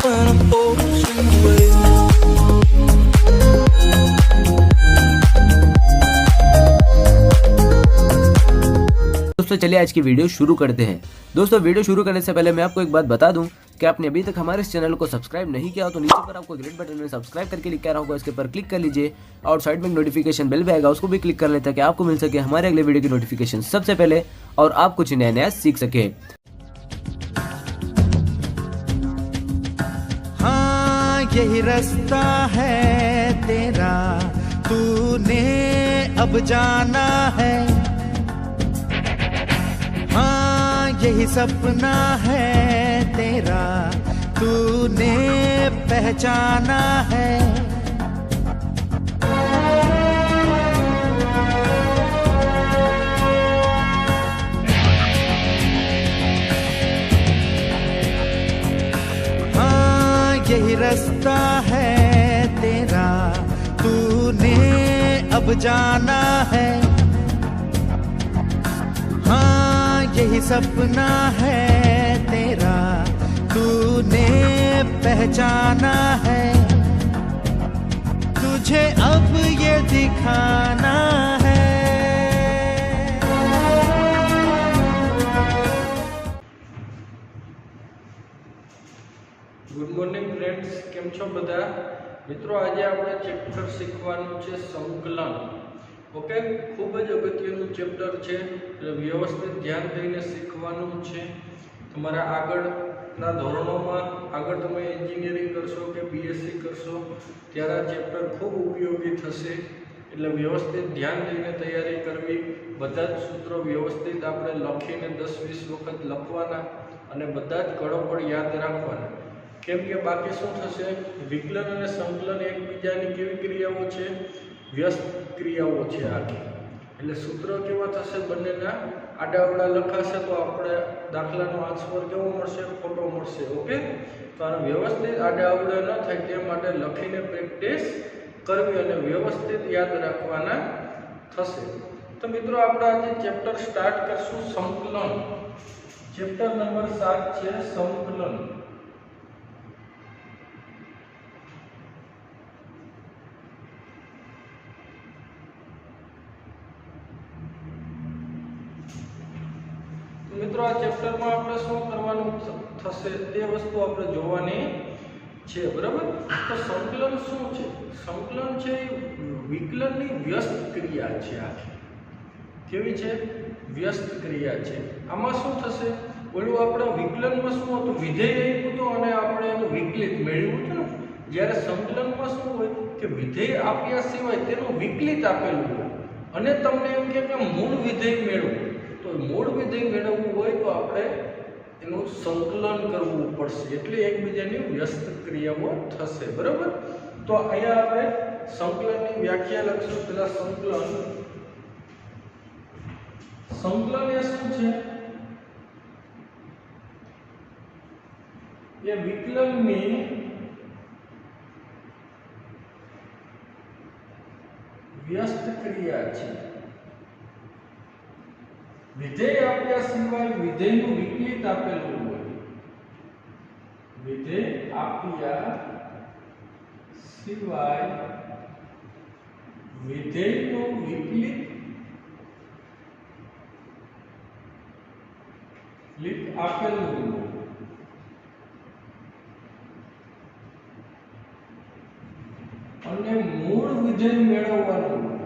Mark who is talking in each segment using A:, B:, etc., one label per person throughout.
A: an ocean wave.
B: दोस्तों चलिए आज की वीडियो शुरू करते हैं। दोस्तों वीडियो शुरू करने से पहले मैं आपको एक बात बता दूं कि आपने अभी तक हमारे इस चैनल को सब्सक्राइब नहीं किया हो तो नीचे पर आपको ग्रेट बटन में सब्सक्राइब करके लिखा रहा होगा, इसके ऊपर क्लिक कर लीजिए और साइड में एक नोटिफिकेशन बेल भी आएगा, उसको भी क्लिक कर लें ताकि आपको मिल सके हमारे अगले वीडियो की नोटिफिकेशन सबसे पहले और आप कुछ नया नया सीख सके।
C: हाँ यही रास्ता है तेरा, तूने अब जाना है। हाँ यही सपना है तेरा, तूने पहचाना है। हाँ यही रास्ता है तेरा, तूने अब जाना है। हाँ यही सपना है तेरा, तूने पहचाना है। तुझे अब ये दिखाना है।
D: गुड मॉर्निंग फ्रेंड्स, केम छो बधा मित्रों। आज આપણે ચેપ્ટર શીખવાનું છે સંકલન। ઓકે, ખૂબ જ અગત્યનું ચેપ્ટર છે એટલે વ્યવસ્થિત ધ્યાન દઈને શીખવાનું છે। તમારા આગળના ધોરણોમાં આગળ તમે એન્જિનિયરિંગ કરશો કે બીએસસી કરશો ત્યારે આ ચેપ્ટર ખૂબ ઉપયોગી થશે, એટલે વ્યવસ્થિત ધ્યાન દઈને તૈયારી કરવી। બધા જ સૂત્રો વ્યવસ્થિત આપણે લખીને 10-20 વખત લખવાના અને બધા જ ઘડો પણ યાદ રાખવાના। કેમ કે બાકી શું થશે, વિકલન અને સંકલન એકબીજાની કેવી ક્રિયાઓ છે, વ્યસ્ત ક્રિયાઓ છે આખી। એટલે સૂત્રો કેવા થશે, બંનેના આડાઅવળા લખાશે તો આપણે દાખલાનો આન્સર કેવો મળશે, ખોટો મળશે। ઓકે, તો આને વ્યવસ્થિત આડાઅવળા ન થાય તે માટે લખીને પ્રેક્ટિસ કરવી અને વ્યવસ્થિત યાદ રાખવાના થશે। તો મિત્રો આપણે આજે ચેપ્ટર સ્ટાર્ટ કરશું સંકલન। ચેપ્ટર નંબર 7 છે સંકલન। મિત્રો આ ચેપ્ટરમાં આપણે શું કરવાનું થશે તે વસ્તુ આપણે જોવાની છે, બરાબર। તો સંકલન શું છે? સંકલન છે વિકલનની વ્યસ્ત ક્રિયા છે આખી। કેવી છે? વ્યસ્ત ક્રિયા છે। આમાં શું થશે, ઓલું આપણે વિકલનમાં શું હતું, વિધેય આપ્યું હતું અને આપણે એનું વિકલિત મેળવ્યું હતું ને। જ્યારે સંકલનમાં શું હોય કે વિધેય આપ્યા સિવાય તેનું વિકલિત આપેલું હોય અને તમને એમ કે મૂળ વિધેય મેળવો, તો મૂળ વિધેય મેળવવું હોય તો આપણે એનું સંકલન કરવું પડશે, એટલે એકબીજાની વ્યસ્ત ક્રિયાઓ થશે, બરાબર। તો અહીંયા આપણે સંકલનની વ્યાખ્યા લખશું। પેલા સંકલન એ શું છે, એ વિકલનની વ્યસ્ત ક્રિયા છે। વિધેય આપ્યા સિવાય વિધેયનું વિકલિત આપેલું હોય, વિધેય આપ્યા સિવાય વિધેયનું વિકલિત આપેલું હોય અને મૂળ વિધેય મેળવવાનું હોય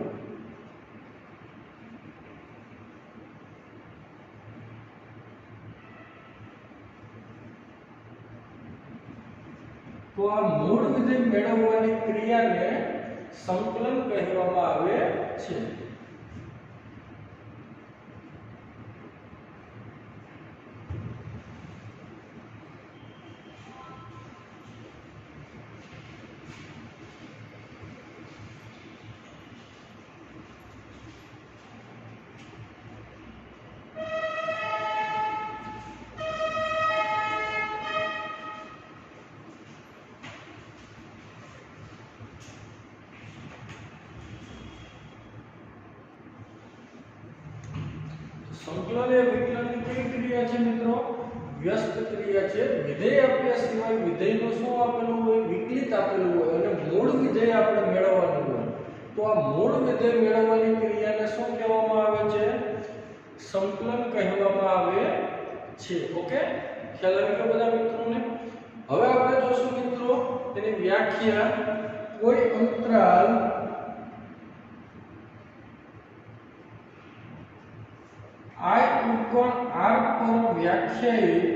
D: તો આ મૂળ વિધેય મેળવવાની ક્રિયાને સંકલન કહેવામાં આવે છે। સંકલન એ વિકલનની કેવી ક્રિયા છે મિત્રો? વ્યસ્ત ક્રિયા છે। વિધેય આપ્યા સિવાય વિધેયનું શું આ મૂળ વિધેય મેળવવાની ક્રિયાને શું કહેવામાં આવે છે? સંકલન કહેવામાં આવે છે. ઓકે, ખ્યાલ આવી ગયો બધા મિત્રોને? હવે આપણે જોશું મિત્રો તેની વ્યાખ્યા. કોઈ અંતરાલ I ઉપર R પર વ્યાખ્યાયિત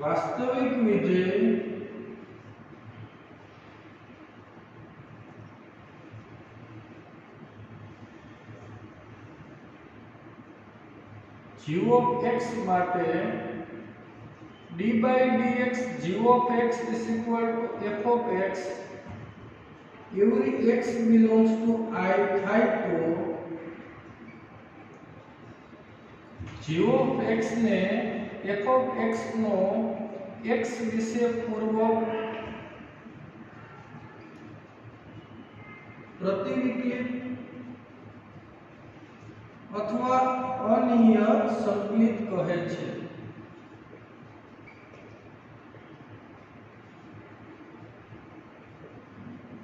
D: વાસ્તવિક વિધેય g of x માટે d by dx g of x is equal to f of x every x belongs to I થાય તો g of x ને f of x no x વિશે પૂર્વક પ્રતિવિકલિત અથવા અનિયત સંકલિત કહે છે.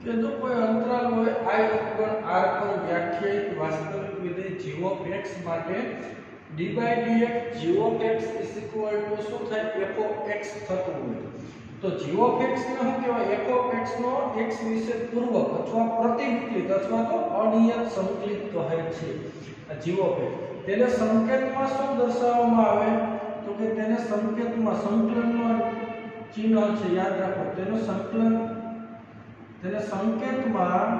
D: કે જો કોઈ અંતરાલ હોય I ઉપર R પર વ્યાખ્યાયિત વાસ્તવિક વિધેય g of x માટે d by dx g of x is equal to શું થાય? f of x થતું હોય તો g of x ને શું કહેવાય? f of x no x વિશે પૂર્વક અથવા પ્રતિવિકલિત અથવા તો અનિયત સંકલિત કહે છે. g of x તેને સંકેતમાં શું દર્શાવવામાં આવે? તો કે તેને સંકેતમાં સંકલનનો ચિહ્ન છે, યાદ રાખો. તેનું સંકલન તેને સંકેતમાં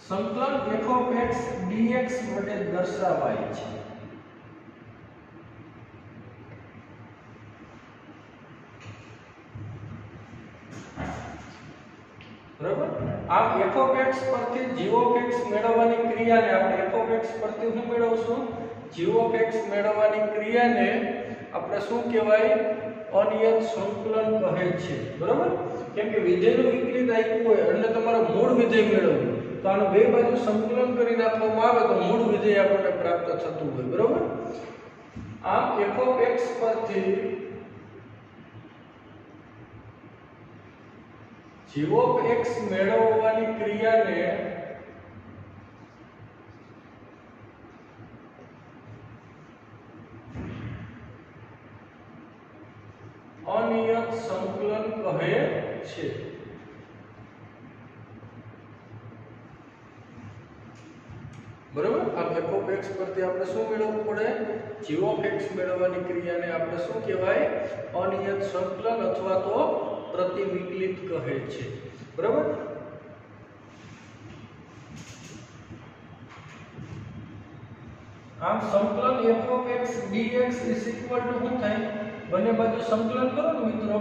D: સંકલન f of x dx વડે દર્શાવાય છે. બરાબર? આ f of x પરથી g of x મેળવવાની ક્રિયાને આપણે f of x પરથી શું મેળવશું? g of x મેળવવાની ક્રિયાને આપણે શું કહેવાય? અનિયત સંકલન કહે છે. બરાબર? કેમ કે વિધેયનું વિકલિત આપ્યું હોય એટલે તમારે મૂળ વિધેય મેળવવું, તો આનું બે બાજુ સંકલન કરી નાખવામાં આવે તો મૂળ વિધેય આપણને પ્રાપ્ત થતું હોય. બરાબર? આમ f of x પરથી g of x મેળવવાની ક્રિયાને અનિયત સંકલન કહે છે. બરાબર? આ f of x પરથી આપણે શું મેળવવું પડે? g of x મેળવવાની ક્રિયાને આપણે શું કહેવાય? અનિયત સંકલન અથવા તો પ્રતિવિકલિત કહે છે. બરાબર? આમ સંકલન f of x dx is equal to શું થાય? બંને બાજુ સંકલન કરો ને મિત્રો,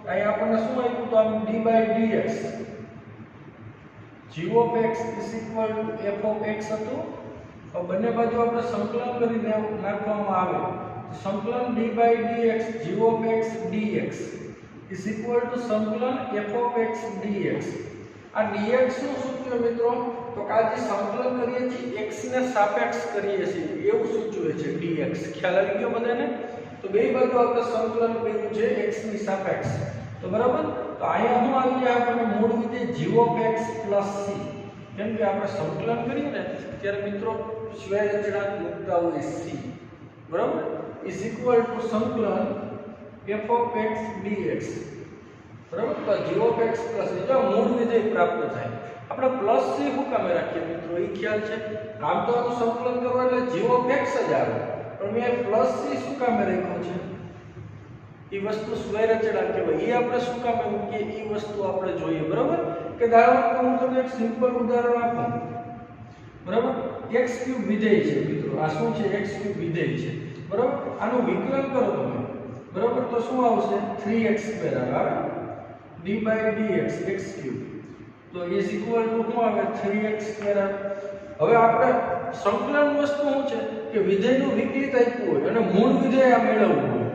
D: અહીં આપણને શું આપ્યું? તો આમ d by dx g of x is equal to f of x હતું. હવે બંને બાજુ આપણે સંકલન કરી નાખવામાં આવે સંકલન d by dx g of x dx is equal to સંકલન f of x dx. આ dx નું સૂચવે મિત્રો તો કે આ જે સંકલન કરીએ છીએ x ને સાપેક્ષ કરીએ છીએ એવું સૂચવે છે dx. ખ્યાલ આવી ગયો બધાને? તો બે બાજુ આપણે સંકલન કર્યું છે x ની સાપેક્ષ. તો બરાબર? તો અહીંયા શું આવી જાય? આપણને મૂળ વિધેય g of x c. કેમ કે આપણે સંકલન કરીએ ને ત્યારે મિત્રો સ્વૈર અચળાંક મૂકતા હોય c. બરાબર? is equal to સંકલન f of x dx. બરાબર? તો g of x plus એટલે મૂળ વિધેય પ્રાપ્ત થાય. આપણે પ્લસ c શું કામે રાખીએ મિત્રો? એ ખ્યાલ છે? આમ તો આનું સંકલન કરવા એટલે g of x જ આવે, પણ મેં પ્લસ c શું કામે રાખ્યો છે? એ વસ્તુ સ્વૈર અચળાંક કહેવાય. એ આપણે શું કામે મૂકીએ એ વસ્તુ આપણે જોઈએ. બરાબર? કે ધારો કે હું તમને એક સિમ્પલ ઉદાહરણ આપું. બરાબર? x³ વિધેય છે મિત્રો. આ શું છે? x³ વિધેય છે. બરાબર? આનું વિકલન કરો તમે. બરાબર? તો શું આવશે? 3x² આવે. d by dx x³ તો is equal to શું આવે? 3x² આવે. હવે આપણે સંકલન વસ્તુ શું છે કે વિધેયનું વિકલિત આપ્યું હોય અને મૂળ વિધેય મેળવવું હોય.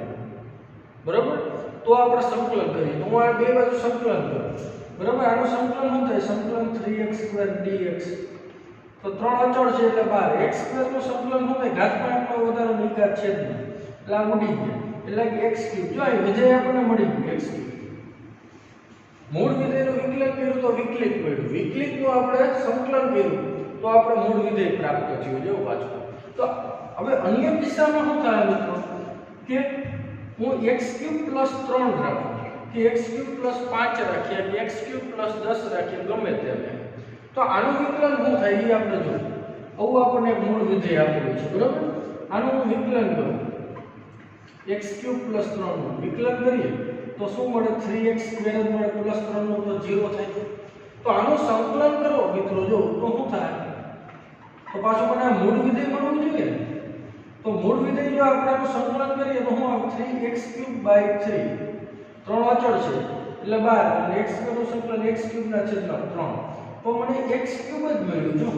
D: બરાબર? તો આપણે સંકલન કરીએ. તો હું આ બે બાજુ સંકલન કરું. બરાબર? આનું સંકલન શું થાય? સંકલન 3x² dx. તો 3 અચળ છે એટલે 12. x² નું સંકલન શું થાય? ઘાતપાંચમાં વધારો નિકાત છે જ નહીં એટલે આ ઉડી ગયા. એટલે કે x³ જો આ વિધેય આપણને મળી ગયું x³ મૂળ વિધેયનું વિકલન કર્યું તો વિકલિત મળ્યું વિકલિતનું આપણે સંકલન કર્યું તો આપણે મૂળ વિધેય પ્રાપ્ત થયું જો પાછું તો હવે અન્ય કિસ્સામાં શું થાય મિત્રો કે હું x³ + 3 રાખું કે x³ + 5 રાખીએ કે x³ + 10 રાખીએ ગમે તે તો આનું વિકલન શું થાય એ આપણે જોઈએ આવું આપણને મૂળ વિધેય આપેલું છે બરાબર આનું હું વિકલન કરું x³ + 3 નું વિકલન કરીએ તો શું મળે 3x² મળે +3 નું તો 0 થાય તો આનું સંકલન કરો મિત્રો જો તો શું થાય તો પાછું મને મૂળ વિધેય મળવું જોઈએ તો મૂળ વિધેય જો આપણે આનું સંકલન કરીએ તો શું આવે 3x³ / 3 3 અચળ છે એટલે 12 અને x² નું સંકલન x³ ના છેદમાં 3 તો મને x³ જ મળ્યું જો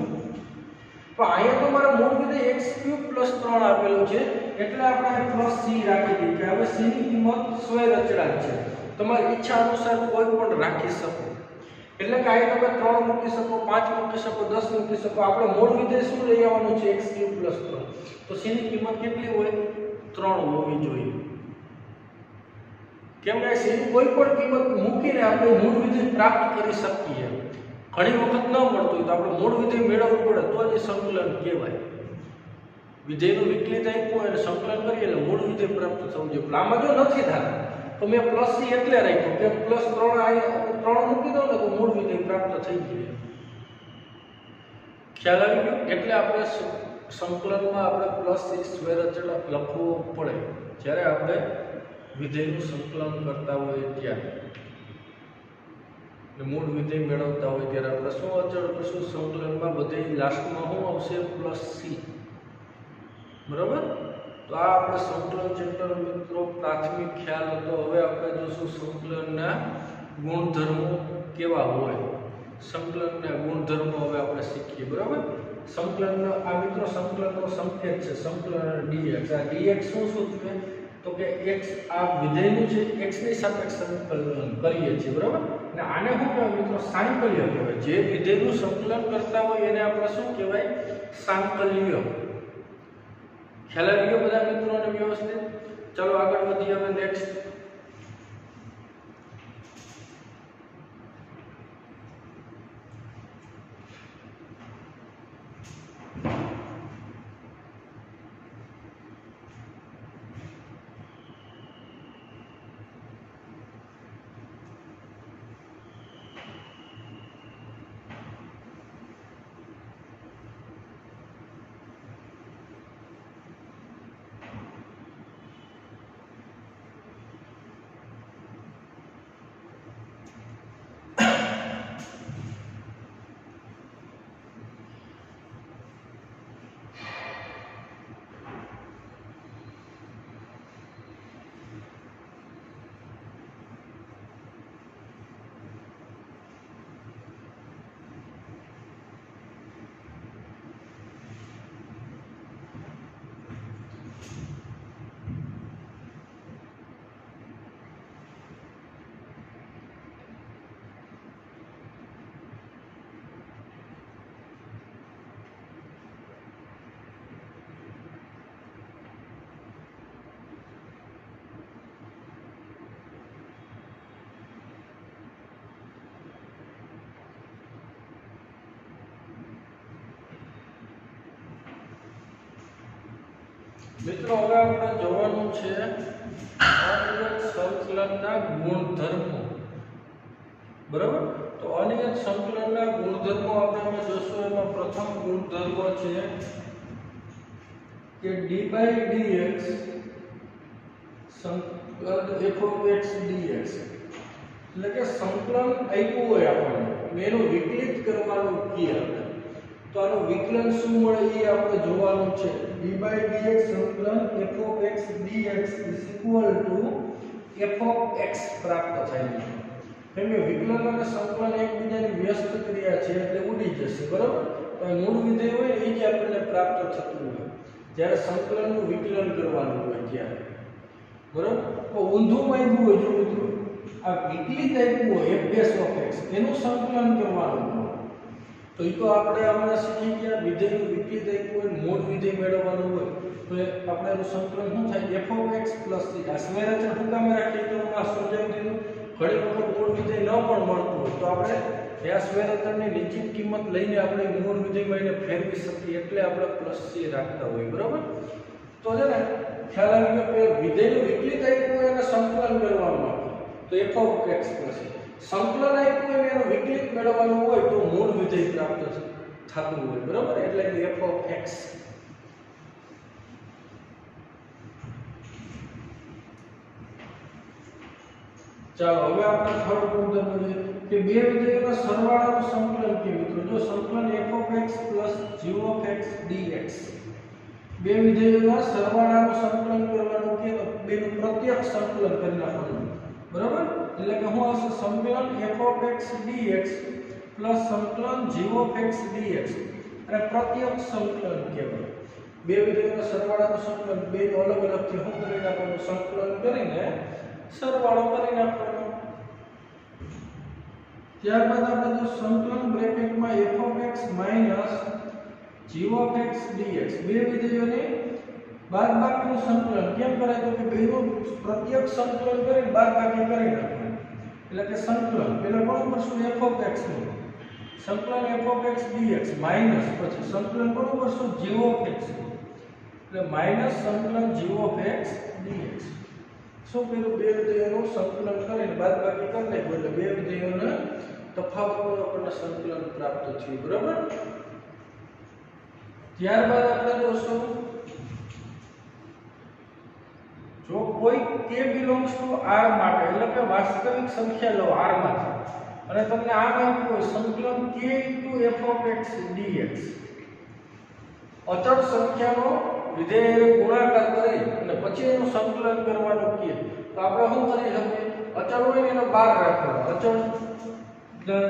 D: તો અહીંયા તો મારા મૂળ વિધેય x³ + 3 આપેલું છે એટલે આપણે +c રાખી દઈએ કે હવે c ની કિંમત સ્વયં અચળાંક છે તમારી ઈચ્છા અનુસાર કોઈ પણ રાખી શકો એટલે કે અહીં તમે 3 મૂકી શકો 5 મૂકી શકો 10 મૂકી શકો આપણે મૂળ વિધેય શું લઈ આવવાનું છે x³ + 3 તો c ની કિંમત કેટલી હોય 3 હોવી જોઈએ કેમ કે c ની કોઈ પણ કિંમત મૂકીને આપણે મૂળ વિધેય પ્રાપ્ત કરી શકીએ ઘણી વખત ન મળતું હોય તો આપણે મૂળ વિધેય મેળવવું પડે તો જ સંકલન કહેવાય વિધેયનું વિકલિત આપ્યું અને સંકલન કરીએ એટલે મૂળ વિધેય પ્રાપ્ત થવું જોઈએ આમાં જો નથી થતું તો મેં +c એટલે રાખ્યું કે +3 અહીંયા 3 મૂકી દઉં ને તો મૂળ વિધેય પ્રાપ્ત થઈ જાય ખ્યાલ આવી ગયો એટલે આપણે સંકલનમાં આપણે +c સ્ક્વેર અચળાંક લખવો પડે જ્યારે આપણે વિધેયનું સંકલન કરતા હોઈએ ત્યારે મૂળ વિધેય મેળવતા હોય ત્યારે આપણે શું અચળ કરશું સંકલનમાં બધે લાસ્ટમાં શું આવશે +c બરાબર તો આ આપણે સંકલન ચેપ્ટર મિત્રો પ્રાથમિક ખ્યાલ હતો હવે આપણે જોશું સંકલનના ગુણધર્મો કેવા હોય સંકલનના ગુણધર્મો હવે આપણે શીખીએ બરાબર સંકલનનો આ મિત્રો સંકલનનો સંકેત છે સંકલન dx આ dx શું સૂચવે તો કે x આ વિધેયનું છે x ની સાપેક્ષે સંકલન કરીએ છીએ બરાબર અને આને શું કહેવાય મિત્રો સાંકલ્ય કહેવાય જે વિધેયનું સંકલન કરતા હોય એને આપણે શું કહેવાય સાંકલ્ય ખ્યાલ આવી ગયો બધા મિત્રોને વ્યવસ્થિત ચલો આગળ વધીએ હવે નેક્સ્ટ મિત્રો હવે આપણે જોવાનું છે અનિયત સંકલનના ગુણધર્મો બરાબર તો અનિયત સંકલનના ગુણધર્મો આપણે જોશું એમાં પ્રથમ ગુણધર્મ છે કે d/dx સંકલન f(x) dx એટલે કે સંકલન આપ્યું હોય આપણને એનું વિકલિત કરવાનું કે આપણે તો આનું વિકલન શું મળે એ આપણે જોવાનું છે d/dx સંકલન f(x) dx f(x) પ્રાપ્ત થાય છે કેમ કે વિકલન અને સંકલન એકબીજાની વ્યસ્ત ક્રિયા છે એટલે ઉડી જશે બરાબર તો મૂળ વિધેય હોય એ જ આપણને પ્રાપ્ત થતું હોય જ્યારે સંકલનનું વિકલન કરવાનું હોય ત્યારે બરાબર તો ઊંધું માંગ્યું હોય જો મિત્રો આ વિકલિત આપ્યું હોય f(x) એનું સંકલન કરવાનું હોય તો એ તો આપણે હમણાં શીખી ગયા વિધેયનું વિકલિત આપ્યું હોય મૂળ વિધેય મેળવવાનું હોય તો તો આપણે એનું સંકલન શું થાય f(x + c). આ સ્ક્વેર અચળ શું કામે રાખીએ તો આ સમજાવી દીધું. ઘણી વખત મૂળ વિધેય ન પણ મળતું હોય તો આપણે આ સ્ક્વેર અચળની નિશ્ચિત કિંમત લઈને આપણે મૂળ વિધેયમાં એને ફેરવી શકીએ, એટલે આપણે +c રાખતા હોય. બરાબર? તો છે ને ખ્યાલ આવી ગયો કે વિધેયનું વિકલિત આપ્યું હોય એને સંકલન કરવાનું આવે તો f(x + c). સંકલન આપ્યું હોય એનું વિકલિત મેળવવાનું હોય તો મૂળ વિધેય પ્રાપ્ત થતું હોય. બરાબર? એટલે કે f(x). ચાલો હવે આપણે થોડું ઉદાહરણ જોઈએ કે બે વિધેયોના સરવાળાનું સંકલન કે મિત્રો જો સંકલન f(x + g(x) dx. બે વિધેયોના સરવાળાનું સંકલન કરવાનું કે બેનું પ્રત્યક્ષ સંકલન કરી નાખવાનું. બરાબર? એટલે કે શું આવશે સંકલન f(x dx + સંકલન g(x dx). અને પ્રત્યક્ષ સંકલન કહેવાય. બે વિધેયોના સરવાળાનું સંકલન બે અલગ અલગથી શું કરી નાખવાનું સંકલન કરીને સરવાળો કરી નાખવાનો. ત્યારબાદ આપણે જો સંકલન બ્રેકેટમાં f(x - g(x dx). બે વિધેયોને બાદબાકીનું સંકલન કેમ કરાય તો કે બેનું પ્રત્યક્ષ સંકલન કરીને બાદબાકી કરી નાખવાનું. એટલે કે સંકલન પહેલા કોણ કરશું f(x) નું સંકલન f(x dx માઈનસ પછી સંકલન કોણ કરશું g(x) નું એટલે માઈનસ સંકલન g(x dx). શું કર્યું બે વિધેયોનું સંકલન કરીને બાદબાકી કરી નાખ્યું એટલે બે વિધેયોના તફાવતનું આપણને સંકલન પ્રાપ્ત થયું. બરાબર? ત્યારબાદ આપણે જોશું જો કોઈ k belongs to R માટે એટલે કે વાસ્તવિક સંખ્યા લો R માંથી અને તમને આ આપ્યું હોય સંકલન k * f(x dx). અચળ સંખ્યાનો વિધેય ગુણાકાર કરી અને પછી એનું સંકલન કરવાનું કહે તો આપણે શું કરી શકીએ અચળ હોય એને બહાર રાખવાનો. અચળ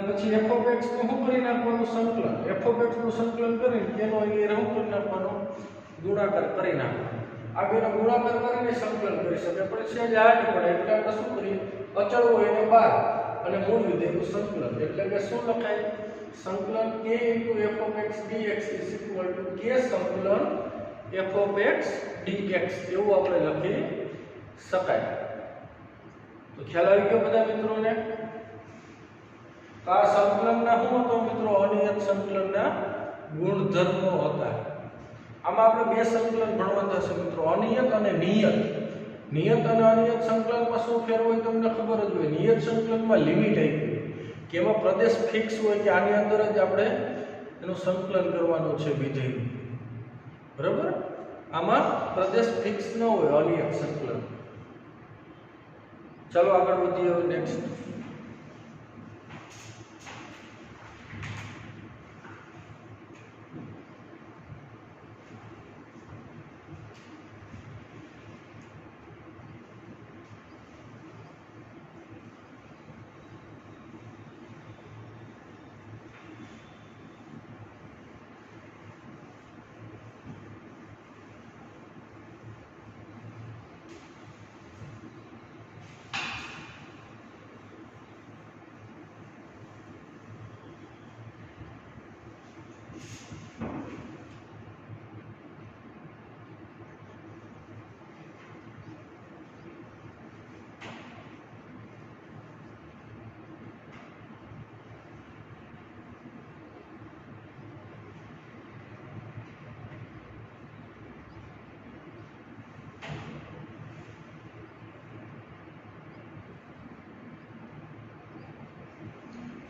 D: પછી f(x) નું શું કરી નાખવાનું સંકલન f(x) નું સંકલન કરીને એનો અહીંયા શું કરી નાખવાનો ગુણાકાર કરી નાખવાનો. આ બેનો ગુણાકાર કરીને સંકલન કરી શકે પણ છે જ આ જ પડે એટલે આપણે શું કરીએ અચળ હોય એને બહાર અને મૂળ વિધેયનું સંકલન એટલે કે શું લખાય સંકલન k * f(x dx = k સંકલન f(x dx) એવું આપણે લખી શકાય. તો ખ્યાલ આવી ગયો બધા મિત્રોને? આ સંકલનના શું હતો મિત્રો અનિયત સંકલનના ગુણધર્મો હતા. આમાં આપણે બે સંકલન ભણવા થશે મિત્રો અનિયત અને નિયત. નિયત અને અનિયત સંકલનમાં શું ફેર હોય તમને ખબર જ હોય. નિયત સંકલનમાં લિમિટ આવી કે એમાં પ્રદેશ ફિક્સ હોય કે આની અંદર જ આપણે એનું સંકલન કરવાનું છે વિધેય. બરાબર? આમાં પ્રદેશ ફિક્સ ન હોય અનિયત સંકલન. ચાલો આગળ વધીએ નેક્સ્ટ.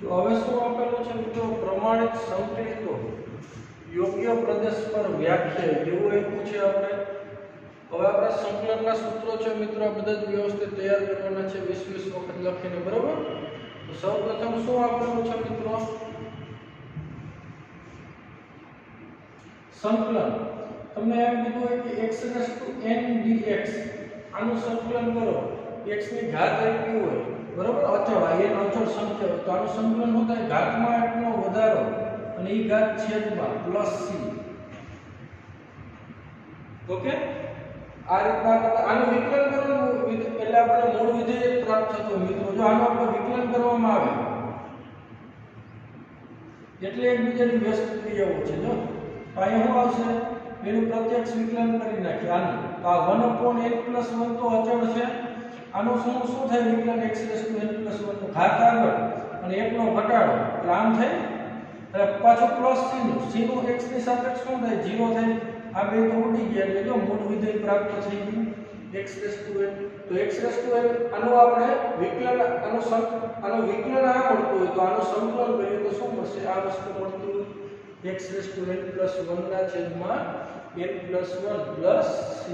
D: તો હવે શું આપેલું છે મિત્રો પ્રમાણિત સંકેતો યોગ્ય પ્રદેશ પર વ્યાખ્યાયિત એવું એક પૂછે આપણે. હવે આપણે સંકલનના સૂત્રો છે મિત્રો આ બધા જ વ્યવસ્થિત તૈયાર કરવાના છે 20 વખત લખીને. બરાબર? તો સૌપ્રથમ શું આપેલું છે મિત્રો સંકલન તમને એમ કીધું હોય કે x⁻n dx આનું સંકલન કરો. x ની ઘાત આપી હોય બરાબર અચળ આ n અચળ સંખ્યા તો આનું સંકલન શું થાય ઘાતમાં એટલો વધારો અને ઈ ઘાત છેદમાં +c. ઓકે? આ રીતના આનું વિકલન કરવાનું એટલે આપણે મૂળ વિધેય પ્રાપ્ત થતું મિત્રો. જો આનું આપણે વિકલન કરવામાં આવે એટલે એકબીજાની વ્યસ્ત ક્રિયાઓ છે. જો અહીંયા શું આવશે એનું પ્રત્યક્ષ વિકલન કરી નાખીએ આનું તો આ 1/n+1 તો અચળ છે આનું શું થાય વિકલન x⁴n+1 નો ઘાત આગળ અને 1 નો ઘટાડો એટલે આમ થાય એટલે પાછો પ્લસ c નું x ની સાપેક્ષ શું થાય 0 થાય આ બે તો ઉડી ગયા એટલે જો મૂળ વિધેય પ્રાપ્ત થઈ ગયું x⁴n તો x⁴n આનું આપણે વિકલન આનું વિકલન આ મળતું હોય તો આનું સંકલન કરીએ તો શું મળશે આ વસ્તુ મળતું x⁴n+1 ના છેદમાં n+1 c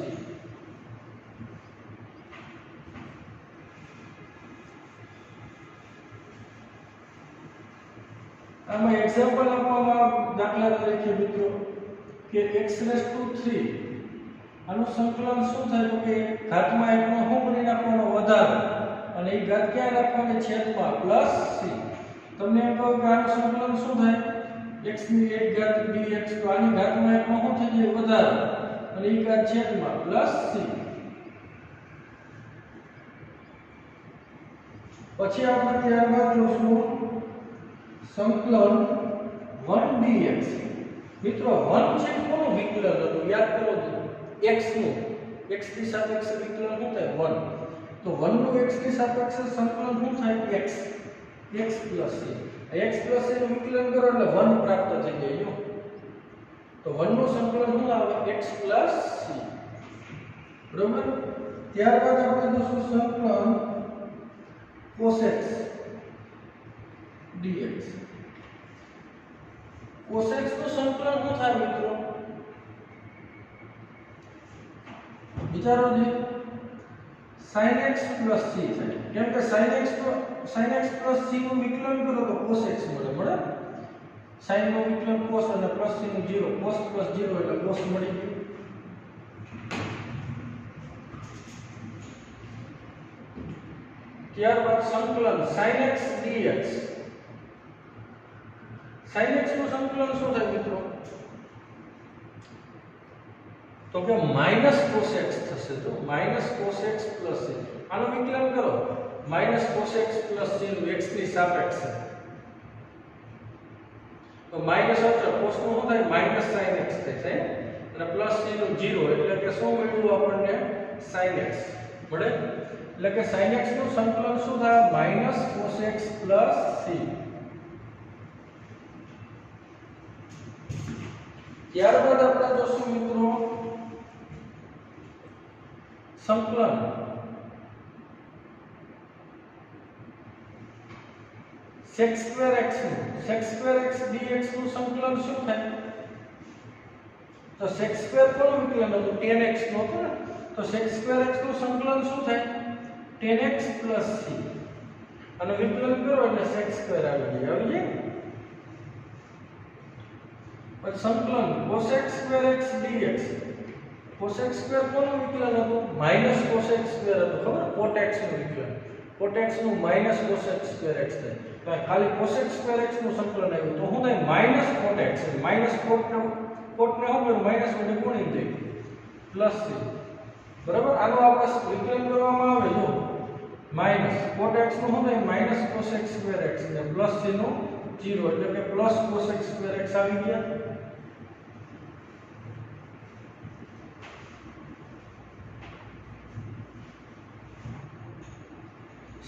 D: આમાં એક્ઝામ્પલ આપવામાં દાખલા તરીકે મિત્રો કે x⁵ આનું સંકલન શું થાય તો કે ઘાતમાં એકનો શું કરી નાખવાનો વધારો અને એ ઘાત ક્યાં રાખવાની છેદમાં +c તમને એમ કહું કે આનું સંકલન શું થાય x ની 1 ઘાત dx તો આની ઘાતમાં એકનો શું થઈ જાય વધારો અને એ ઘાત છેદમાં +c પછી આપણે ત્યારબાદ જોશું સંકલન 1 dx મિત્રો 1 છે કોનું વિકલન હતું યાદ કરો x નું x ની સાપેક્ષે વિકલન શું થાય 1 તો 1 નું x ની સાપેક્ષે સંકલન શું થાય x x + c x + c નું વિકલન કરો એટલે 1 પ્રાપ્ત થઈ જાય જો તો 1 નું સંકલન શું આવે x + c બરોબર ત્યારબાદ આપણે જોશું સંકલન cos x dx cos x નું સંકલન શું થાય મિત્રો વિચારો જે sin x + c થાય કેમ કે sin x + c નું વિકલન કરો તો cos x મળે sin નું વિકલન cos અને + c નું 0 cos + 0 એટલે cos મળી ગયું ત્યારબાદ સંકલન sin x dx sin x નું સંકલન શું થાય મિત્રો તો કે -cos x થશે તો -cos x + c આનું વિકલન કરો -cos x + c નું x ની સાપેક્ષે તો માઈનસ અચળ cos નું શું થાય -sin x થાય અને + c નું 0 એટલે કે શું મળ્યું આપણને sin x મળે એટલે કે sin x નું સંકલન શું થાય -cos x + c ત્યારબાદ આપણે જોશું મિત્રો સંકલન sec²x નું sec²x dx નું સંકલન શું થાય તો sec² કોનું વિકલન હતું tan x નું હતું ને તો sec²x નું સંકલન શું થાય tan x + c અને વિકલન કરો એટલે sec² આવી જાય પછી સંકલન cos²x dx cos² કોનું વિકલન હતું -cos² હતું ખબર cot x નું વિકલન cot x નું -cos² x થાય તો ખાલી cos²x નું સંકલન આવ્યું તો શું થાય -cot x cot ને શું કર્યું માઈનસ વડે ગુણી દે +c બરાબર આનો આપણે વિકલન કરવામાં આવે જો cot x નું શું થાય -cos² x ને +c નું 0 એટલે કે +cos² x આવી ગયા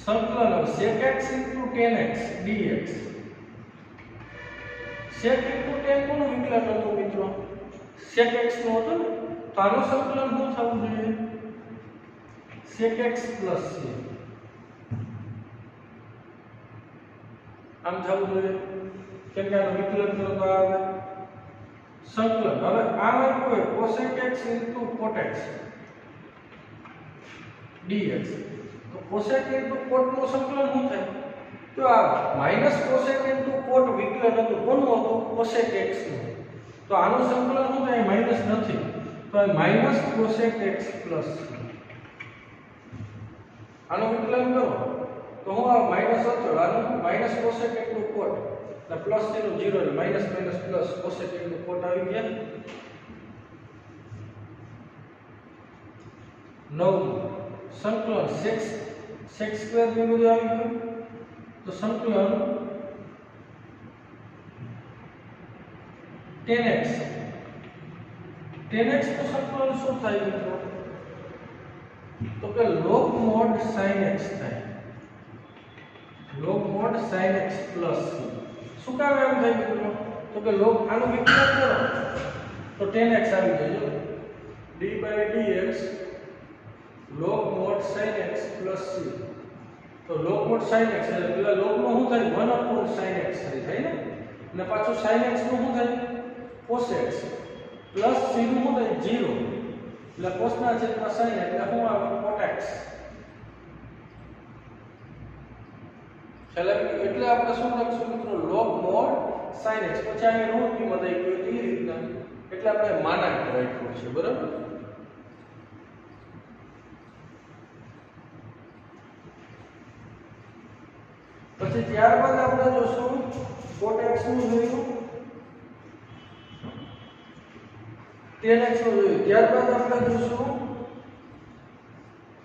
D: સંકલન sec x * tan x dx sec * tan કોનું વિકલન હતું મિત્રો sec x નું હતું ને તો આનું સંકલન શું થવું જોઈએ sec x + c આમ થવું જોઈએ કેમ કે આનું વિકલન કરો તો આવે સંકલન હવે આમાં કોઈ cos x * cot x dx તો cos x * cot નું સંકલન શું થાય તો આ -cos x * cot વિકલન હતું કોનું હતું cos x નું તો આનું સંકલન શું થાય માઈનસ નથી તો -cos x + c આનું વિકલન કરો તો હું આ માઈનસ અચળ આનું -cos x * cot એટલે +c નું 0 એટલે minus plus cos x * cot આવી ગયા 9 સંકલન sec² ની બધું આવી ગયું તો સંકલન tan x tan x નું સંકલન શું થાય મિત્રો? તો કે log mod sin x થાય, log mod sin x plus c. શું કામ એમ થાય મિત્રો? તો કે log આનું વિકલન કરો તો tan x આવી જાય જો d by dx log mod sin x plus c. તો log mod sin x એટલે પેલા log નો શું થાય 1 upon sin x થાય ને, અને પાછું sin x નું શું થાય cos x plus c નું શું થાય 0 એટલે cos ના છેદમાં sin એટલે શું આવે cot x. એટલે આપણે શું લખશું મિત્રો log mod sin x, પછી આ ઋણ કિંમત આવી ગઈ એ રીતના, એટલે આપણે માનાંક રાખ્યો છે બરાબર. પછી ત્યારબાદ આપણે જોશું cot x નું જોયું, tan x નું જોયું, ત્યારબાદ આપણે જોશું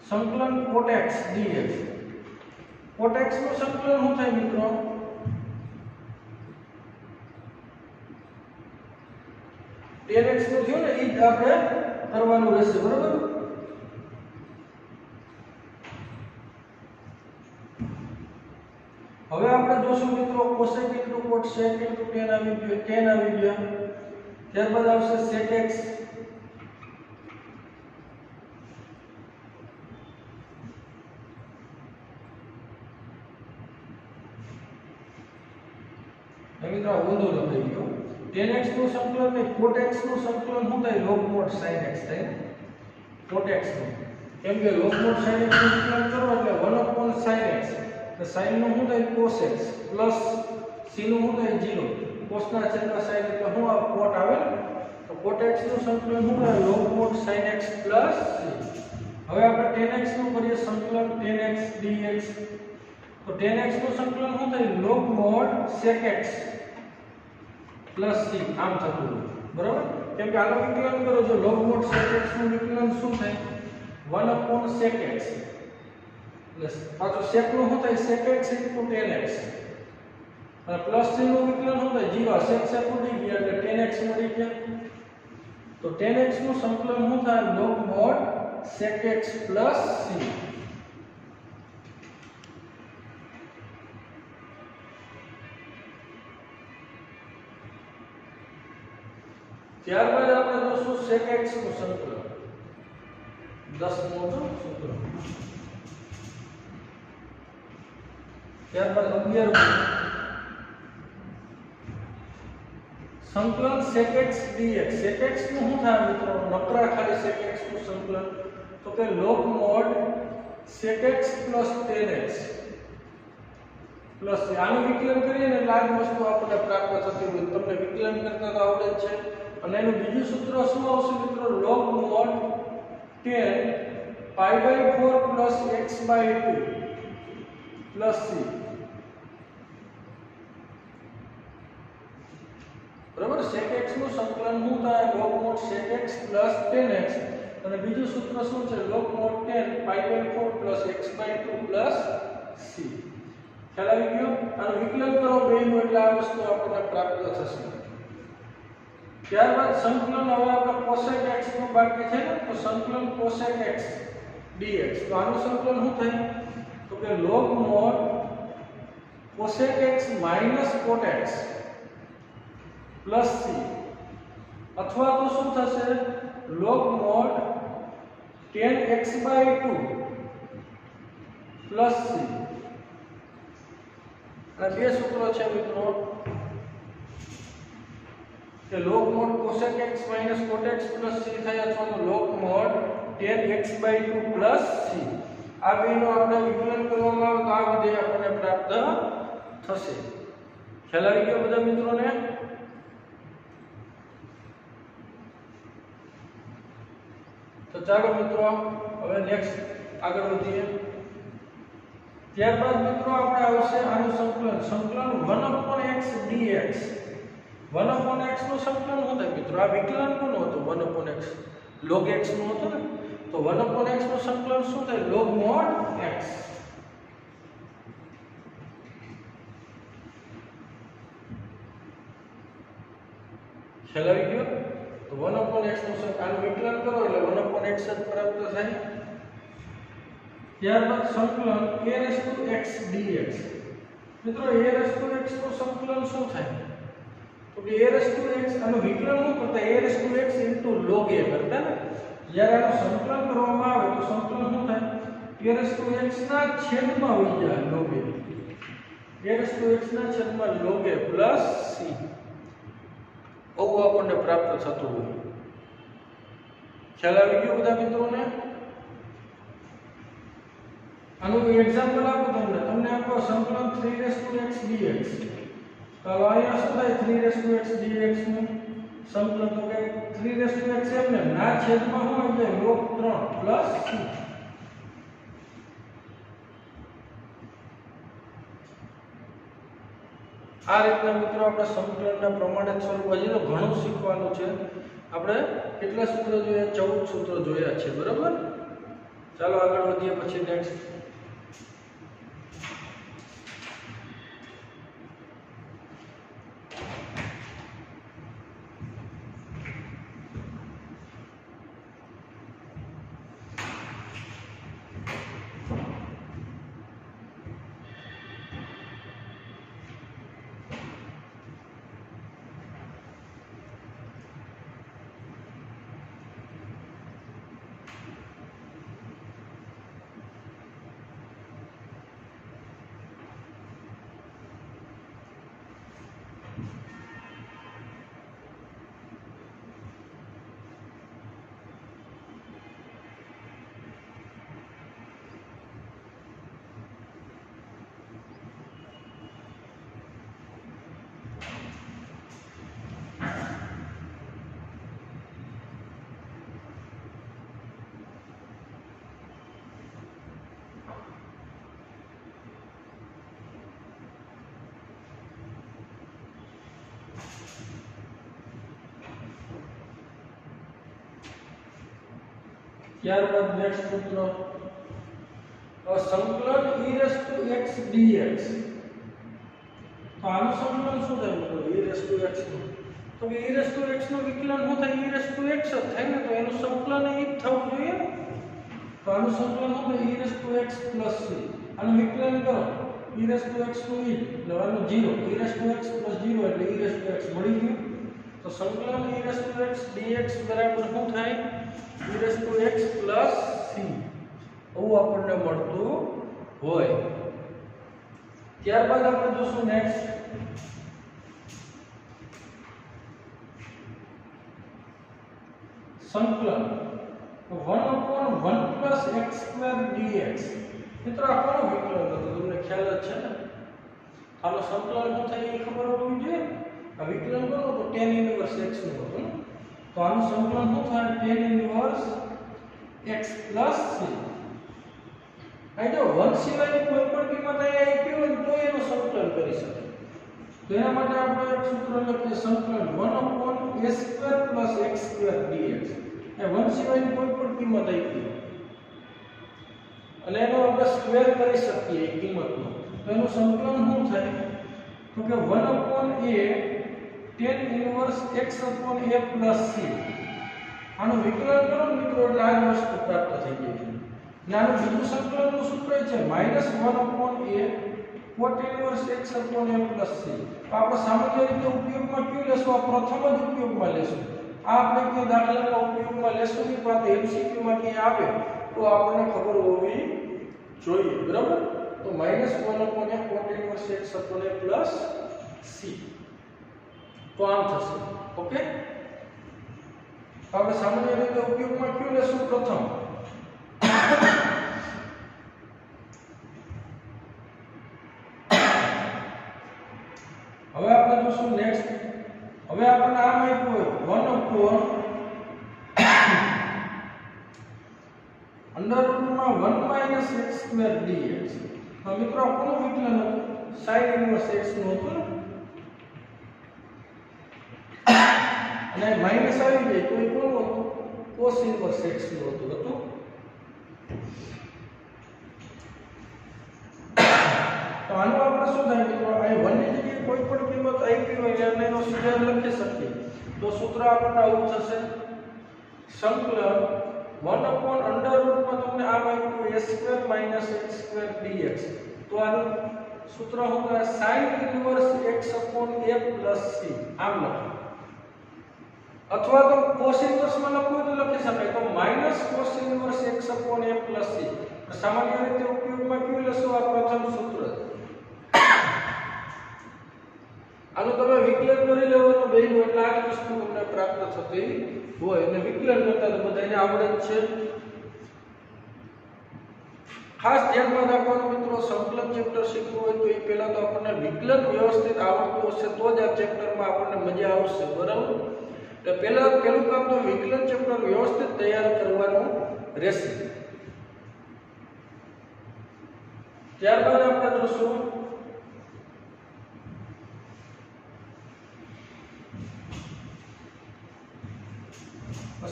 D: સંકલન cot x dx. cot x નું સંકલન શું થાય મિત્રો? tan x નું થયું ને એ જ આપણે કરવાનું રહેશે બરાબર. હવે આપણે જોશું મિત્રો cosec into cot sec into tan આવી ગયો, tan આવી ગયા, ત્યારબાદ આવશે sec x, મિત્રો ઊંધો લખાઈ ગયો. tan x નું સંકલન ને cot x નું સંકલન શું થાય log mod sin x થાય, cot x નું, કેમ કે log mod sin x નું વિકલન કરો એટલે 1 upon sin x, એટલે sin નું શું થાય cos x plus c નું શું થાય 0, cos ના છેદમાં sin એટલે શું આવે cot આવે. તો cot x નું સંકલન શું થાય log mod sin x plus c. હવે આપણે tan x નું કરીએ સંકલન tan x dx. તો tan x નું સંકલન શું થાય log mod sec x plus c, આમ થતું બરાબર. કેમ કે આનું વિકલન કરો જો log mod sec x નું વિકલન શું થાય 1 upon sec x, એટલે પાછું sec નું શું થાય sec x into tan x, અને પ્લસ c નું વિકલન શું થાય 0, sec ઉડી ગયા એટલે tan x મળી ગયા. તો tan x નું સંકલન શું થાય log mod sec x plus c. ત્યારબાદ આપણે જોશું sec x નું સંકલન 10 મોં સૂત્ર, ત્યારબાદ 11 સંકલન sec x dx. sec x નું શું થાય મિત્રો? નકરા ખાલી sec x નું સંકલન, તો કે log mod sec x plus tan x plus આનું વિકલન કરીએ ને એટલે આ વસ્તુ આપણને પ્રાપ્ત થતી હોય. તમને વિકલન કરતા તો આવડે જ છે. અને એનું બીજું સૂત્ર શું આવશે મિત્રો? log mod tan pi by 4 plus x by 2 plus c. બરાબર. sec x નું સંકલન શું થાય log mod sec x plus tan x, અને બીજું સૂત્ર શું છે log mod tan pi by 4 plus x by 2 plus c. ખ્યાલ આવી ગયો? આનું વિકલન કરો બેનું એટલે આ વસ્તુ આપણને પ્રાપ્ત થશે. ત્યારબાદ સંકલન હવે આપણે cosec x નું બાકી છે ને, તો સંકલન cosec x dx. તો આનું સંકલન શું થાય? તો કે log mod cosec x minus cot x plus c, અથવા તો શું થશે log mod tan x by 2 plus c. આ બે સૂત્રો છે મિત્રો કે log mod cosec x minus cot x plus c થાય, અથવા તો log mod tan x by 2 plus c. આ બેનો આપણે વિકલન કરવામાં આવે તો આ વિધેય આપણને પ્રાપ્ત થશે. ખ્યાલ આવી ગયો બધા મિત્રોને? તો ચાલો મિત્રો હવે નેક્સ્ટ આગળ વધીએ. ત્યારબાદ મિત્રો આપણે આવશે આનું સંકલન 1/x dx. 1/x નું સંકલન શું થાય મિત્રો? આ વિકલન કોનું હતું? 1/x log x નું હતું ને, તો 1/x નું સંકલન શું થાય log mod x. ખ્યાલ આવી ગયો? તો 1/x 1/x નું આનું વિકલન કરો એટલે 1/x જ પ્રાપ્ત થાય। ત્યારબાદ સંકલન a⁻x dx। મિત્રો a⁻x નું સંકલન શું થાય તો કે a⁻x આનું વિકલન શું કરતા a⁻x log a કરતા ને જ્યારે આનું સંકલન કરવામાં આવે તો સંકલન શું થાય a⁻x ના છેદમાં હોઈ જાય log a a⁻x ના છેદમાં log a પ્લસ c આવું આપણને પ્રાપ્ત થતું હોય। ખ્યાલ આવી ગયો બધા મિત્રોને? આનું એક્ઝામ્પલ આપો તમને આપો સંકલન 3x dx। ચાલો અહીંયા શું થાય 3x dx નું સંકલન તો કે 3x એમને ના છેદમાં શું આવી જાય log 3 પ્લસ c। આ રીતના મિત્રો આપણે સંકલનના પ્રમાણિત સ્વરૂપ હજી તો ઘણું શીખવાનું છે। આપણે કેટલા સૂત્રો જોયા 14 સૂત્રો જોયા છે બરાબર। ચાલો આગળ વધીએ પછી નેક્સ્ટ ત્યારબાદ નેક્સ્ટ સૂત્ર સંકલન e⁻x dx। તો આનું સંકલન શું થાય મિત્રો e⁻x નું તો કે e⁻x નું વિકલન શું થાય e⁻x જ થાય ને તો એનું સંકલન એ જ થવું જોઈએ ને। તો આનું સંકલન શું થાય e⁻x પ્લસ c। આનું વિકલન કરો e⁻x નું e એટલે આનું 0 e⁻x પ્લસ 0 એટલે e⁻x મળી ગયું। તો સંકલન e⁻x dx બરાબર શું થાય e⁻x પ્લસ c આવું આપણને મળતું હોય। ત્યારબાદ આપણે જોશું નેક્સ્ટ સંકલન 1/1 પ્લસ x² dx। મિત્રો આ કોનું વિકલન હતું તમને ખ્યાલ જ છે ને? આનો સંકલન શું થાય એ ખબર હોવી જોઈએ। આ વિકલન કોનું તો tan ઇન્વર્સ x નું હતું ને તો આનું સંકલન શું થાય tan inverse x plus c। અહીં જો 1 સિવાયની કોઈ પણ કિંમત અહીંયા આપી હોય તો એનું સંકલન કરી શકે। તો એના માટે આપણે એક સૂત્ર લખીએ સંકલન 1/a² પ્લસ x² dx। એ 1 સિવાયની કોઈ પણ કિંમત આપી અને એનો આપણે સ્ક્વેર કરી શકીએ એ કિંમતનો તો એનું સંકલન શું થાય તો કે 1/a tan inverse x/a plus c। આનું વિકલન કરો મિત્રો એટલે આ વસ્તુ પ્રાપ્ત થઈ જાય છે। અને આનું બીજું સંકલનનું સૂત્ર છે -1/a cot inverse x/a plus c। તો આપણે સામાન્ય રીતે ઉપયોગમાં કયું લેશું આ પ્રથમ જ ઉપયોગમાં લેશું। આ આપણે કયો દાખલાના ઉપયોગમાં લેશું નહીં પણ આ MCQ માં ક્યાં આવે તો આપણને ખબર હોવી જોઈએ બરાબર। તો -1/a cot inverse x/a plus c તો આમ થશે ઓકે। આપણે સામાન્ય રીતે ઉપયોગમાં કયું લેશું પ્રથમ હવે આપણે જોશું નેક્સ્ટ। હવે આપણને આમ આપ્યું હોય 1/1 x² dx। તો મિત્રો કોનું વિકલન હતું sin ઇન્વર્સ x નું હતું અને માઈનસ આવી જાય તો એ કોનું હતું cos ઇન્વર્સ x નું હતું। તો આનું આપણે શું થાય મિત્રો અહીં 1 ની જગ્યાએ કોઈ પણ કિંમત આપી હોય એટલે એનો સીધા લખી શકીએ। તો સૂત્ર આપણને આવું થશે સંકલન 1/√, માં તમને આ આપ્યું a² - x² dx. તો આનું સૂત્ર શું છે? sin inverse x/a + c. આમ લખો, અથવા તો cos ઇન્વર્સ માં લખવું તો લખી શકાય, તો -cos ઇન્વર્સ x/a + c. સામાન્ય રીતે ઉપયોગમાં કયું લેશો? આ પ્રથમ સૂત્ર. આનું તમે વિકલન કરી લેવાનું બેનું, એટલે આ જ વસ્તુ તમને પ્રાપ્ત થતી હોય. અને વિકલન કરતા તો બધાને આવડે જ છે. ખાસ ધ્યાનમાં રાખવાનું મિત્રો, સંકલન ચેપ્ટર શીખવું હોય તો એ પહેલા તો આપણને વિકલન વ્યવસ્થિત આવડતું હશે તો જ આ ચેપ્ટરમાં આપણને મજા આવશે, બરાબર? એટલે પહેલું કામ તો વિકલન ચેપ્ટર વ્યવસ્થિત તૈયાર કરવાનું રહેશે. ત્યારબાદ આપણે જોશું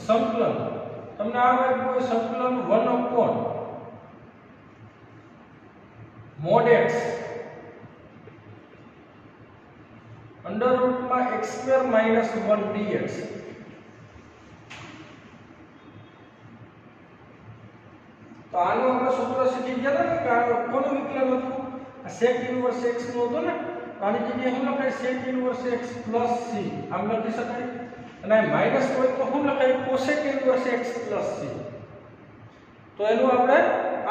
D: સંકલન. તમને આ આપ્યું સંકલન 1/mod x √, માં x² - 1 dx. તો આનું આપણે સૂત્ર શીખી ગયા હતા કે કોનું વિકલન હતું? sec ઇન્વર્સ x નું હતું ને. આની જગ્યાએ શું લખાય? sec inverse x + c. આમ લખી શકાય. અને માઈનસ હોય તો શું લખાય? cosec inverse x + c. તો એનું આપણે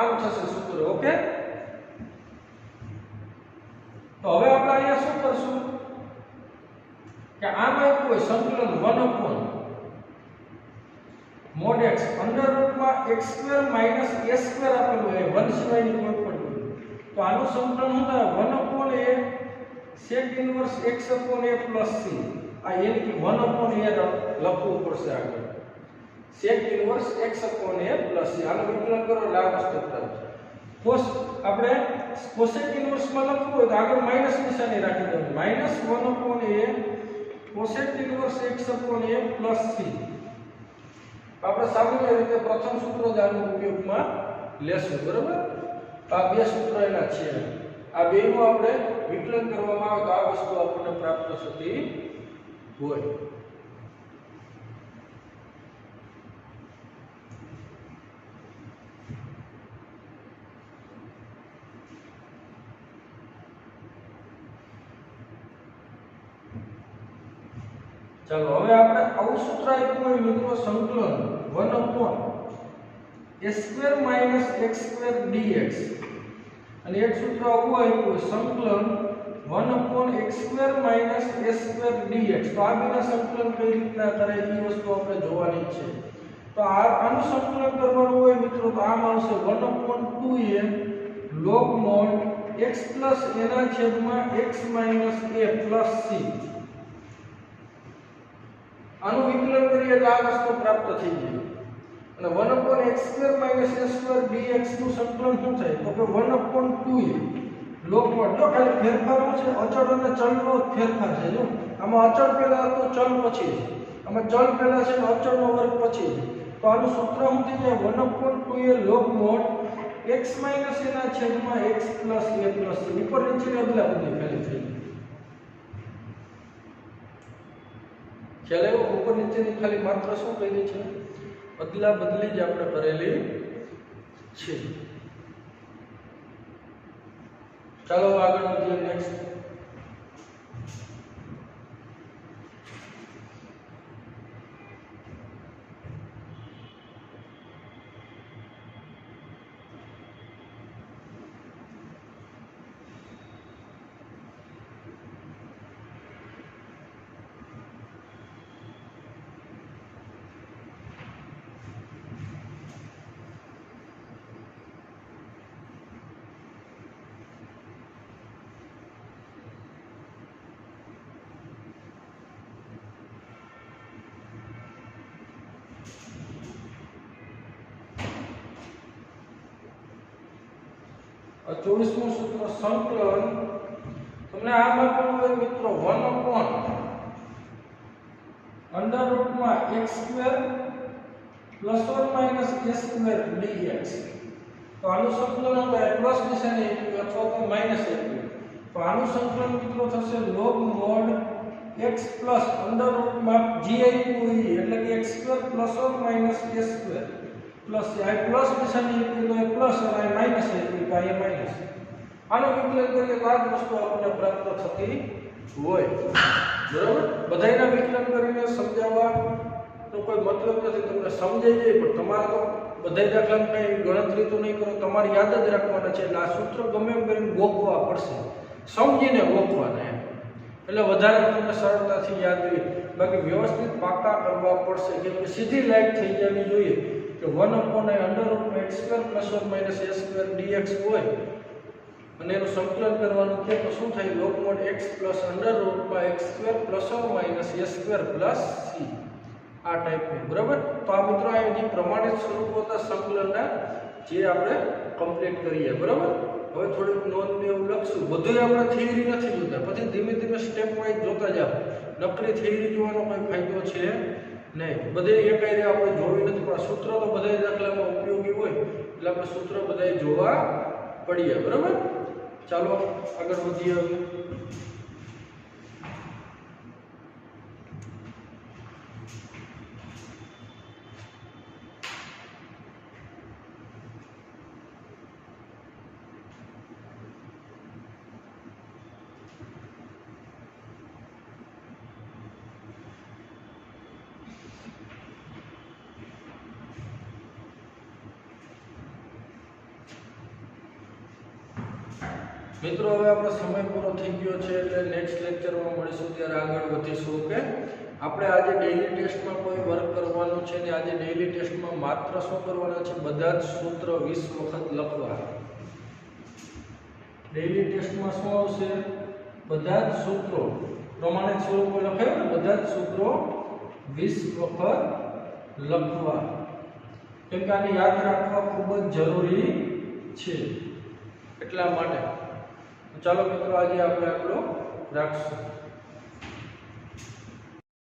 D: આમ થશે સૂત્ર. ઓકે, તો હવે આપણે અહીંયા શું કરશું કે આમ આપ્યું હોય સંકલન 1/mod x √, માં x² - a² આપેલું હોય, 1 સિવાયની કોઈ પણ. તો આનું સંકલન શું થાય? 1/a sec inverse x/a + c. આ એની 1/a લખવું પડશે આગળ. sec inverse x/a + c. આનું વિકલન કરો એટલે આ વસ્તુ થાય. cos આપણે cosec ઇન્વર્સ માં લખવું હોય તો આગળ માઈનસ નિશાની રાખી દેવાની. -1/a cosec inverse x/a + c. આપણે સામાન્ય રીતે પ્રથમ સૂત્ર જ આનો ઉપયોગમાં લેશું, બરાબર? આ બે સૂત્ર એના છે. આ બેનું આપણે વિકલન કરવામાં આવે તો આ વસ્તુ આપણને પ્રાપ્ત થતી હોય. ચાલો હવે આપણે આવું સૂત્ર આપ્યું હોય મિત્રો, સંકલન 1/a² - x² dx. અને એક સૂત્ર આવું આપ્યું હોય સંકલન 1/x² - a² dx. તો આ બેના સંકલન કઈ રીતના કરે એ વસ્તુ આપણે જોવાની છે. તો આનું સંકલન કરવાનું હોય મિત્રો તો આમ આવશે 1/2a log mod x + a/x - a + c. આનું વિકલન કરીએ તો આ વસ્તુ પ્રાપ્ત થઈ જાય. અને 1/x² - a² dx નું સંકલન શું થાય? તો કે 1/2a log mod. જો ખાલી ફેરફાર છે, અચળ અને ચલનો ફેરફાર છે. જો આમાં અચળ પહેલા હતો, ચલ પછી છે. આમાં ચલ પહેલા છે, અચળનો વર્ગ પછી છે. તો આનું સૂત્ર શું થઈ જાય? 1/2a log mod x - a/x + a + c. ઉપર નીચે અદલા બદલી ખાલી થઈ જાય. ખ્યાલ આવ્યો? ઉપર નીચેની ખાલી માત્ર શું કરેલી છે? અદલા બદલી જ આપણે કરેલી છે. ચાલો આગળ વધીએ. નેક્સ્ટ और 24મું સૂત્ર સંકલન તમને આમ આપેલું હોય મિત્રો 1/√, માં x² + or - a² dx. તો આનું સંકલન આપણે પ્લસ નિશાની અથવા તો માઈનસ આપ્યું. તો આનું સંકલન મિત્રો થશે log mod x plus under રૂટમાં g આપ્યું એ એટલે કે x² plus or minus a² plus આ પ્લસ નિશાની આપી તો એ પ્લસ અને આ માઈનસ આપી તો આ માઈનસ. આનો વિકલન કરીએ તો આ જ વસ્તુ આપણને પ્રાપ્ત થતી હોય. બરાબર, બધાયના વિકલન કરીને સમજાવવા તો કોઈ મતલબ નથી, તમને સમજાઈ જાય પણ તમારે તો બધાય દાખલાની કઈ ગણતરી તો નહીં કરો, તમારે યાદ જ રાખવાના છે. એટલે આ સૂત્ર ગમે એમ કરીને ગોખવા પડશે, સમજીને ગોખવાના એમ, એટલે વધારે તમને સરળતાથી યાદ રહે. બાકી વ્યવસ્થિત પાકા કરવા પડશે, કેમ કે સીધી લાઈટ થઈ જવી જોઈએ કે 1/i અંડર રૂટમાં x² plus or minus a² dx હોય અને એનું સંકલન કરવાનું છે તો શું થાય? log mod x plus under રૂટમાં x² plus or minus a² plus c આ ટાઈપનું. બરાબર, તો આ મિત્રો આ જે પ્રમાણિત સ્વરૂપો હતા સંકલનના જે આપણે કમ્પ્લીટ કરીએ. બરાબર, હવે થોડીક નોંધ ને એવું લખશું. બધું આપણે થિયરી નથી જોતા, પછી ધીમે ધીમે સ્ટેપ વાઇઝ જોતા જાવ. નકરી થિયરી જોવાનો કોઈ ફાયદો છે નહીં. બધે એક આઈડિયા આપણે જોવી નથી, પણ સૂત્ર તો બધા દાખલામાં ઉપયોગી હોય એટલે આપણે સૂત્ર બધા જોવા પડીએ. બરાબર, ચાલો આગળ વધીએ. હવે મિત્રો હવે આપણો સમય પૂરો થઈ ગયો છે એટલે નેક્સ્ટ લેક્ચરમાં મળીશું, ત્યારે આગળ વધીશું. ઓકે, આપણે આજે ડેઈલી ટેસ્ટમાં કોઈ વર્ક કરવાનું છે ને આજે ડેઈલી ટેસ્ટમાં માત્ર શું કરવાના છે? બધા જ સૂત્ર 20 વખત લખવા. ડેઈલી ટેસ્ટમાં શું આવશે? બધા જ સૂત્રો પ્રમાણિત સ્વરૂપો લખાય ને, બધા જ સૂત્રો 20 વખત લખવા, કેમ કે આને યાદ રાખવા ખૂબ જ જરૂરી છે એટલા માટે. ચાલો મિત્રો આજે આપણે આપણો રાખશું.